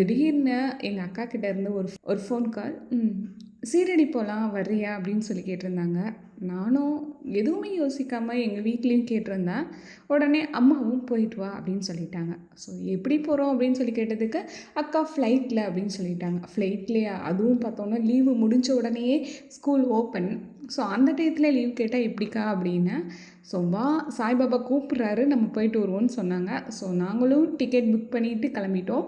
திடீர்னு எங்கள் அக்கா கிட்ட இருந்து ஒரு ஒரு ஃபோன் கால். சீரடி போகலாம் வர்றியா அப்படின்னு சொல்லி கேட்டிருந்தாங்க. நானும் எதுவுமே யோசிக்காமல் எங்கள் வீட்லேயும் கேட்டிருந்தேன். உடனே அம்மாவும் போயிட்டு வா அப்படின்னு சொல்லிட்டாங்க. ஸோ எப்படி போகிறோம் அப்படின்னு சொல்லி கேட்டதுக்கு அக்கா ஃப்ளைட்டில் அப்படின்னு சொல்லிட்டாங்க. ஃப்ளைட்லேயா? அதுவும் பார்த்தோன்னா லீவு முடிஞ்ச உடனேயே ஸ்கூல் ஓப்பன். ஸோ அந்த டயத்தில் லீவ் கேட்டால் எப்படிக்கா அப்படின்னு. ஸோ வா, சாய்பாபா கூப்பிட்றாரு, நம்ம போயிட்டு வருவோம்னு சொன்னாங்க. ஸோ நாங்களும் டிக்கெட் புக் பண்ணிவிட்டு கிளம்பிட்டோம்.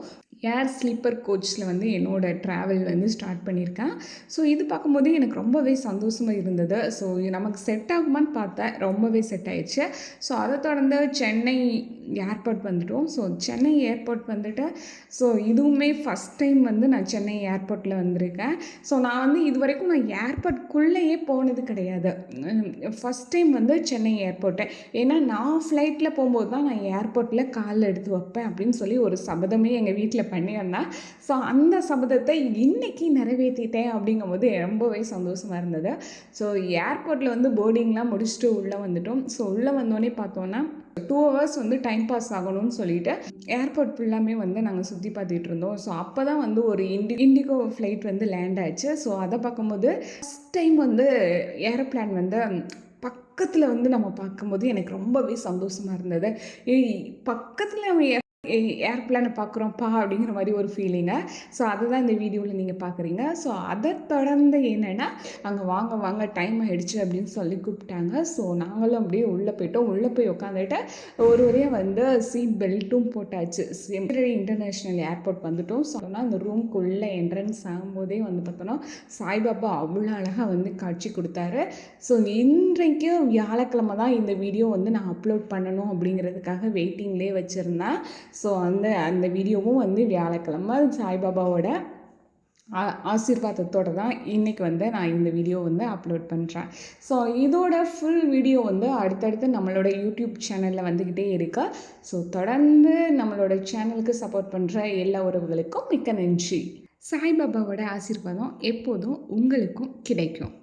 ஏர் ஸ்லீப்பர் கோச்சில் வந்து என்னோடய ட்ராவல் வந்து ஸ்டார்ட் பண்ணியிருக்கேன். ஸோ இது பார்க்கும்போது எனக்கு ரொம்பவே சந்தோஷமாக இருந்தது. ஸோ நமக்கு செட் ஆகுமான்னு பார்த்தேன், ரொம்பவே செட் ஆயிடுச்சு. ஸோ அதை தொடர்ந்து சென்னை ஏர்போர்ட் வந்துட்டோம். ஸோ சென்னை ஏர்போர்ட் வந்துட்டு ஸோ இதுவுமே ஃபஸ்ட் டைம் வந்து நான் சென்னை ஏர்போர்ட்டில் வந்திருக்கேன். ஸோ நான் வந்து இது வரைக்கும் நான் ஏர்போர்ட்குள்ளேயே போனது கிடையாது. ஃபஸ்ட் டைம் வந்து சென்னை ஏர்போர்ட்டு. ஏன்னா நான் ஃப்ளைட்டில் போகும்போது தான் நான் ஏர்போர்ட்டில் கால் எடுத்து வைப்பேன் அப்படின்னு சொல்லி ஒரு சபதமே எங்கள் வீட்டில் பண்ணியிருந்தேன். ஸோ அந்த சபதத்தை இன்றைக்கி நிறைவேற்றிட்டேன் அப்படிங்கும்போது ரொம்பவே சந்தோஷமாக இருந்தது. ஸோ ஏர்போர்ட்டில் வந்து போர்டிங்லாம் முடிச்சுட்டு உள்ளே வந்துட்டோம். ஸோ உள்ளே வந்தோடனே பார்த்தோன்னா 2 ஹவர்ஸ் வந்து டைம் பாஸ் ஆகணும்னு சொல்லிட்டு ஏர்போர்ட் ஃபுல்லாமே வந்து நாங்கள் சுற்றி பார்த்துட்டு இருந்தோம். ஸோ அப்போ தான் வந்து ஒரு இண்டிகோ ஃப்ளைட் வந்து லேண்ட் ஆச்சு. ஸோ அதை பார்க்கும்போது ஃபஸ்ட் டைம் வந்து ஏரோப்ளான் வந்து பக்கத்தில் வந்து நம்ம பார்க்கும்போது எனக்கு ரொம்பவே சந்தோஷமாக இருந்தது. பக்கத்தில் அவன் ஏர்ப்ளானை பார்க்குறோம்ப்பா அப்படிங்கிற மாதிரி ஒரு ஃபீலிங்கு. ஸோ அதுதான் இந்த வீடியோவில் நீங்கள் பார்க்குறீங்க. ஸோ அதை தொடர்ந்து என்னென்னா அங்கே வாங்க வாங்க டைம் ஆகிடுச்சு அப்படின்னு சொல்லி கூப்பிட்டாங்க. ஸோ நாங்களும் அப்படியே உள்ளே போயிட்டோம். உள்ளே போய் உட்காந்துட்டு ஒரு வரையாக வந்து சீட் பெல்ட்டும் போட்டாச்சு. சீரடி இன்டர்நேஷ்னல் ஏர்போர்ட் வந்துட்டோம். ஸோ ஆனால் அந்த ரூம்குள்ளே என்ட்ரன்ஸ் ஆகும்போதே வந்து பார்த்தோன்னா சாய்பாபா அவ்வளோ அழகாக வந்து காட்சி கொடுத்தாரு. ஸோ இன்றைக்கு வியாழக்கிழமை தான் இந்த வீடியோ வந்து நான் அப்லோட் பண்ணணும் அப்படிங்கிறதுக்காக வெயிட்டிங்லேயே வச்சுருந்தேன். ஸோ அந்த வீடியோவும் வந்து வியாழக்கிழமை சாய்பாபாவோட ஆசீர்வாதத்தோடு தான் இன்றைக்கி வந்து நான் இந்த வீடியோ வந்து அப்லோட் பண்ணுறேன். ஸோ இதோட ஃபுல் வீடியோ வந்து அடுத்தடுத்து நம்மளோட யூடியூப் சேனலில் வந்துக்கிட்டே இருக்கு. ஸோ தொடர்ந்து நம்மளோட சேனலுக்கு சப்போர்ட் பண்ணுற எல்லா உறவுகளுக்கும் மிக்க நன்றி. சாய்பாபாவோட ஆசீர்வாதம் எப்போதும் உங்களுக்கும் கிடைக்கும்.